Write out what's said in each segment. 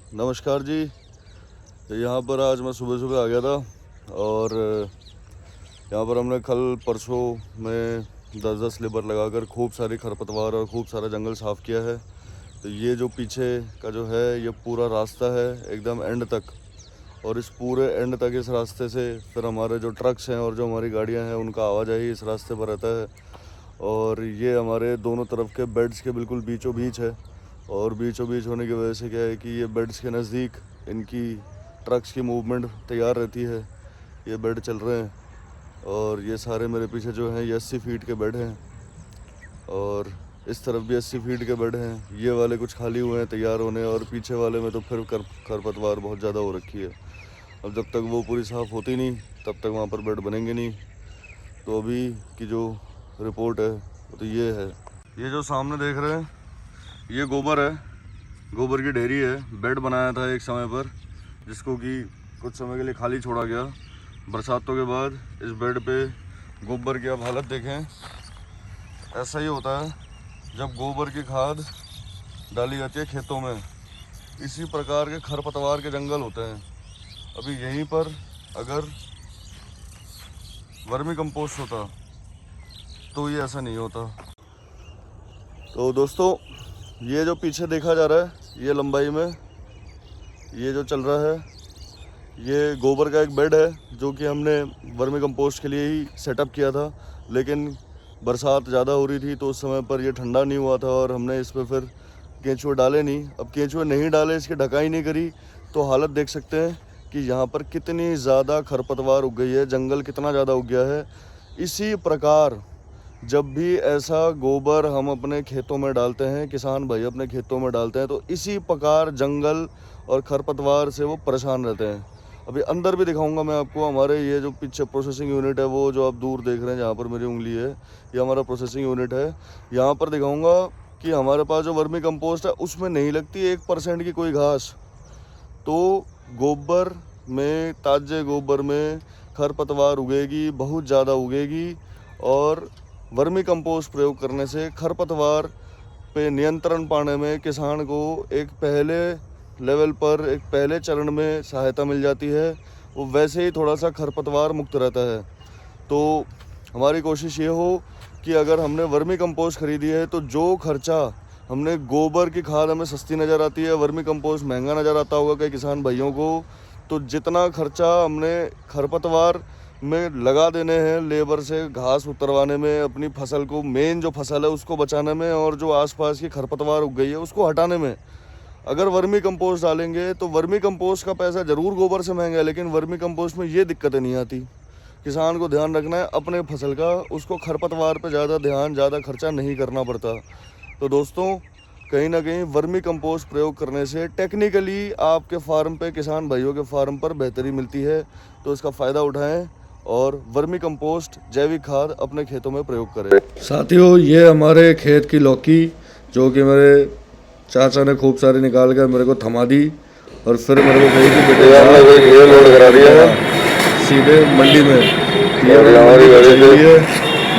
नमस्कार जी। यहाँ पर आज मैं सुबह सुबह आ गया था और यहाँ पर हमने कल परसों में 10-10 लेबर लगाकर खूब सारी खरपतवार और खूब सारा जंगल साफ़ किया है। तो ये जो पीछे का जो है ये पूरा रास्ता है एकदम एंड तक, और इस पूरे एंड तक इस रास्ते से फिर हमारे जो ट्रक्स हैं और जो हमारी गाड़ियाँ हैं उनका आवाजाही इस रास्ते पर रहता है। और ये हमारे दोनों तरफ के बेड्स के बिल्कुल बीचों बीच है, और बीचों बीच होने की वजह से क्या है कि ये बेड्स के नज़दीक इनकी ट्रक्स की मूवमेंट तैयार रहती है। ये बेड चल रहे हैं और ये सारे मेरे पीछे जो हैं ये 80 फीट के बेड हैं, और इस तरफ भी 80 फीट के बेड हैं। ये वाले कुछ खाली हुए हैं तैयार होने, और पीछे वाले में तो फिर खरपतवार बहुत ज़्यादा हो रखी है। अब जब तक वो पूरी साफ़ होती नहीं तब तक वहाँ पर बेड बनेंगे नहीं। तो अभी की जो रिपोर्ट है तो ये है, ये जो सामने देख रहे हैं ये गोबर है, गोबर की ढेरी है। बेड बनाया था एक समय पर जिसको कि कुछ समय के लिए खाली छोड़ा गया। बरसातों के बाद इस बेड पे गोबर की आप हालत देखें, ऐसा ही होता है जब गोबर की खाद डाली जाती है खेतों में। इसी प्रकार के खरपतवार के जंगल होते हैं। अभी यहीं पर अगर वर्मी कंपोस्ट होता तो ये ऐसा नहीं होता। तो दोस्तों, ये जो पीछे देखा जा रहा है ये लंबाई में ये जो चल रहा है ये गोबर का एक बेड है जो कि हमने वर्मी कंपोस्ट के लिए ही सेटअप किया था। लेकिन बरसात ज़्यादा हो रही थी तो उस समय पर ये ठंडा नहीं हुआ था और हमने इस पर फिर केंचुए डाले नहीं। अब केंचुए नहीं डाले, इसकी ढकाई नहीं करी, तो हालत देख सकते हैं कि यहाँ पर कितनी ज़्यादा खरपतवार उग गई है, जंगल कितना ज़्यादा उग गया है। इसी प्रकार जब भी ऐसा गोबर हम अपने खेतों में डालते हैं, किसान भाई अपने खेतों में डालते हैं, तो इसी प्रकार जंगल और खरपतवार से वो परेशान रहते हैं। अभी अंदर भी दिखाऊंगा मैं आपको। हमारे ये जो पीछे प्रोसेसिंग यूनिट है, वो जो आप दूर देख रहे हैं जहाँ पर मेरी उंगली है, ये हमारा प्रोसेसिंग यूनिट है। यहाँ पर दिखाऊंगा कि हमारे पास जो वर्मी कंपोस्ट है उसमें नहीं लगती 1% की कोई घास। तो गोबर में, ताजे गोबर में खरपतवार उगेगी, बहुत ज़्यादा उगेगी। और वर्मी कंपोस्ट प्रयोग करने से खरपतवार पे नियंत्रण पाने में किसान को एक पहले लेवल पर, एक पहले चरण में सहायता मिल जाती है। वो वैसे ही थोड़ा सा खरपतवार मुक्त रहता है। तो हमारी कोशिश ये हो कि अगर हमने वर्मी कंपोस्ट खरीदी है तो जो खर्चा हमने, गोबर की खाद हमें सस्ती नज़र आती है, वर्मी कंपोस्ट महंगा नज़र आता होगा कई किसान भाइयों को, तो जितना खर्चा हमने खरपतवार में लगा देने हैं, लेबर से घास उतरवाने में, अपनी फसल को, मेन जो फसल है उसको बचाने में, और जो आसपास की खरपतवार उग गई है उसको हटाने में, अगर वर्मी कंपोस्ट डालेंगे तो वर्मी कंपोस्ट का पैसा ज़रूर गोबर से महंगा है, लेकिन वर्मी कंपोस्ट में ये दिक्कतें नहीं आती। किसान को ध्यान रखना है अपने फसल का, उसको खरपतवार पे ज़्यादा खर्चा नहीं करना पड़ता। तो दोस्तों, कहीं ना कहीं वर्मी कंपोस्ट प्रयोग करने से टेक्निकली आपके फार्म पे, किसान भाइयों के फार्म पर बेहतरी मिलती है। तो इसका फ़ायदा उठाएं और वर्मी कंपोस्ट, जैविक खाद अपने खेतों में प्रयोग करें। साथियों, ये हमारे खेत की लौकी जो कि मेरे चाचा ने खूब सारी निकाल कर मेरे को थमा दी, और फिर मेरे को कही कि बेटे ये लोड करा दिया है सीधे मंडी में। ये हमारी गाड़ी चली है,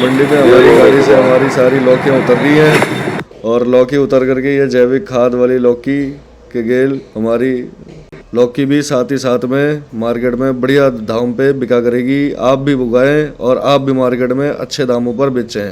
मंडी में हमारी गाड़ी से हमारी सारी लौकियाँ उतर रही हैं, और लौकी उतर करके ये जैविक खाद वाली लौकी के गेल हमारी लौकी भी साथ ही साथ में मार्केट में बढ़िया दाम पे बिका करेगी। आप भी उगाएं और आप भी मार्केट में अच्छे दामों पर बेचें।